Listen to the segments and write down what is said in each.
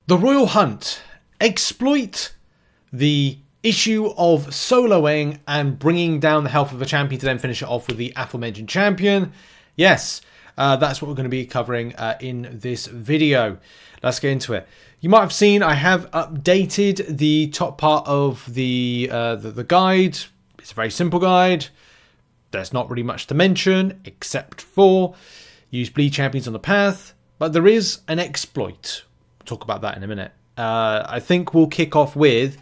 The Royal Hunt. Exploit the issue of soloing and bringing down the health of a champion to then finish it off with the aforementioned champion. Yes, that's what we're going to be covering in this video. Let's get into it. You might have seen I have updated the top part of the guide. It's a very simple guide. There's not really much to mention except for use bleed champions on the path, but there is an exploit. We'll talk about that in a minute. I think we'll kick off with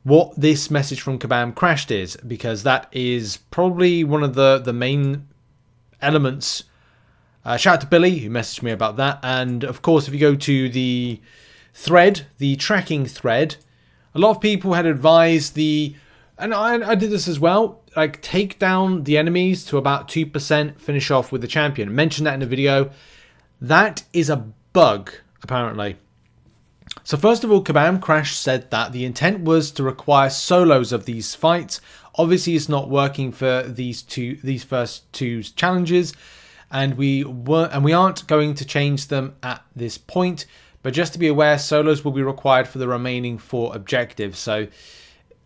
what this message from Kabam Crashed is, because that is probably one of the main elements. Shout out to Billy who messaged me about that, and of course if you go to the thread, the tracking thread, a lot of people had advised and I did this as well, like take down the enemies to about 2%, finish off with the champion. I mentioned that in the video. That is a bug apparently. So first of all, Kabam Crash said that the intent was to require solos of these fights. Obviously it's not working for these first two challenges, and we aren't going to change them at this point. But just to be aware, solos will be required for the remaining 4 objectives. So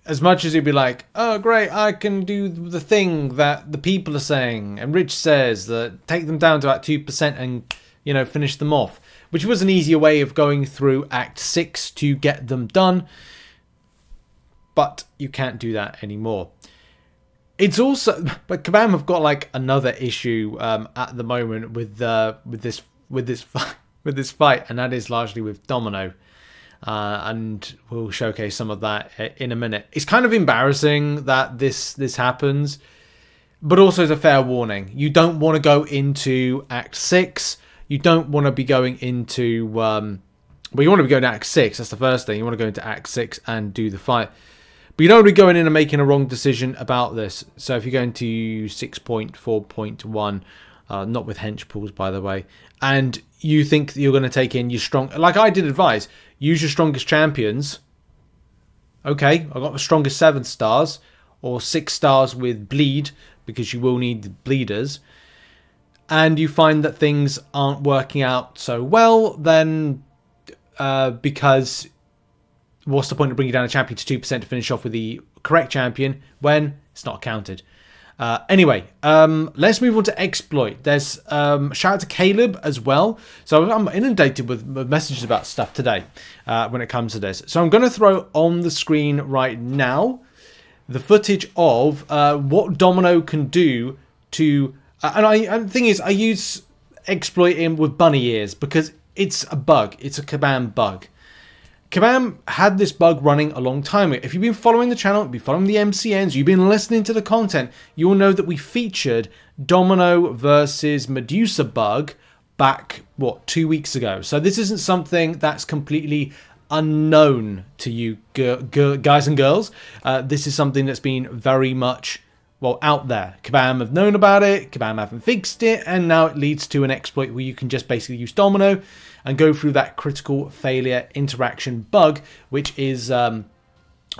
as much as you'd be like, oh great, I can do the thing that the people are saying, and Rich says that take them down to about 2% and, you know, finish them off, which was an easier way of going through Act 6 to get them done. But you can't do that anymore. It's also, but Kabam have got like another issue at the moment with this fight, and that is largely with Domino. And we'll showcase some of that in a minute. It's kind of embarrassing that this happens, but also as a fair warning. You don't want to go into Act 6. You don't want to be going into... well, you want to be going to Act 6. That's the first thing. You want to go into Act 6 and do the fight. But you don't want to be going in and making a wrong decision about this. So if you're going to 6.4.1... not with hench pools, by the way, and you think that you're going to take in your strong, like I did advise, use your strongest champions. Okay, I got the strongest 7 stars or 6 stars with bleed, because you will need the bleeders, and you find that things aren't working out so well, then because what's the point of bringing down a champion to 2% to finish off with the correct champion when it's not counted? Anyway, let's move on to exploit. There's shout out to Caleb as well. So I'm inundated with messages about stuff today when it comes to this. So I'm going to throw on the screen right now the footage of what Domino can do to... and the thing is, I use exploit in with bunny ears because it's a bug. It's a Kabam bug. Kabam had this bug running a long time ago. If you've been following the channel, you've been following the MCNs, you've been listening to the content, you will know that we featured Domino versus Medusa bug back, what, 2 weeks ago. So this isn't something that's completely unknown to you guys and girls. This is something that's been very much, well, out there. Kabam have known about it, Kabam haven't fixed it, and now it leads to an exploit where you can just basically use Domino and go through that critical failure interaction bug, which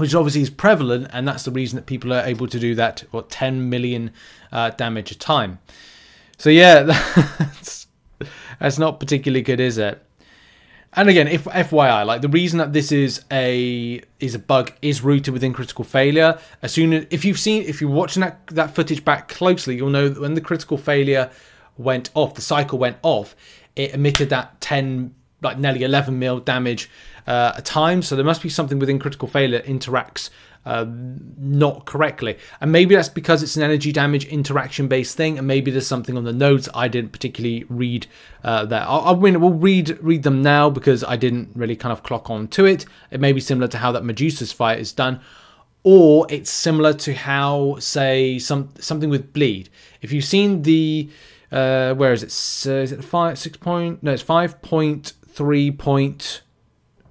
obviously is prevalent, and that's the reason that people are able to do that, what, 10 million damage a time. So yeah, that's not particularly good, is it? And again, if FYI, like the reason that this is a bug is rooted within critical failure. As soon as if you're watching that footage back closely, you'll know that when the critical failure went off, the cycle went off, it emitted that 10, like nearly 11 mil damage a time. So there must be something within critical failure interacts not correctly, and maybe that's because it's an energy damage interaction based thing, and maybe there's something on the nodes I didn't particularly read there. We'll read them now because I didn't really kind of clock on to it. It may be similar to how that Medusa's fight is done, or it's similar to how, say, something with bleed. If you've seen the where is it? Is it 5.6? No, it's 5.3.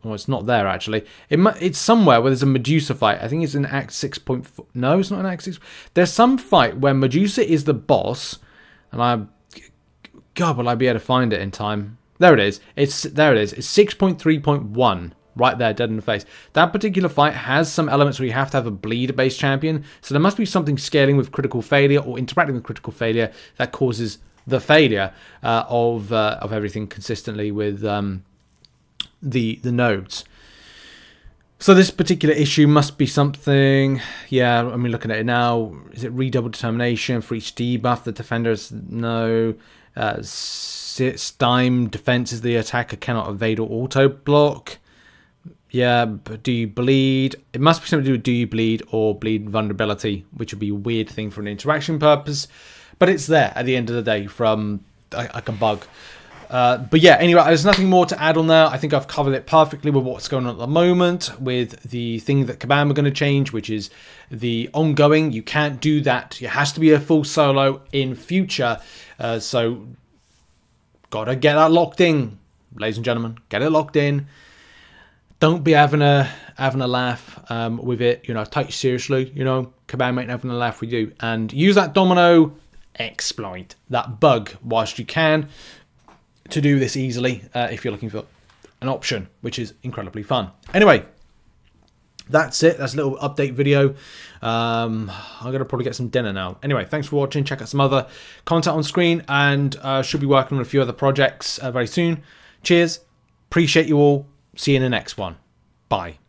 Well, it's not there actually. It's somewhere where there's a Medusa fight. I think it's in Act 6.4. No, it's not in Act 6. There's some fight where Medusa is the boss, and God, will I be able to find it in time? There it is. There it is. It's 6.3.1. Right there, dead in the face. That particular fight has some elements where you have to have a bleed-based champion, so there must be something scaling with critical failure or interacting with critical failure that causes the failure of everything consistently with the nodes. So this particular issue must be something, yeah, I mean, looking at it now, is it redouble determination for each debuff? The defenders, no. Stime defense is the attacker cannot evade or auto block. Yeah, but do you bleed? It must be something to do with do you bleed or bleed vulnerability, which would be a weird thing for an interaction purpose. But it's there at the end of the day from like a bug. But yeah, anyway, there's nothing more to add on there. I think I've covered it perfectly with what's going on at the moment with the thing that Kabam are going to change, which is the ongoing. You can't do that. It has to be a full solo in future. So gotta get that locked in, ladies and gentlemen. Get it locked in. Don't be having a laugh with it. You know, take it seriously. You know, Kabam ain't having a laugh with you. And use that Domino exploit, that bug, whilst you can, to do this easily if you're looking for an option, which is incredibly fun. Anyway, that's it. That's a little update video. I'm going to probably get some dinner now. Anyway, thanks for watching. Check out some other content on screen, and should be working on a few other projects very soon. Cheers. Appreciate you all. See you in the next one. Bye.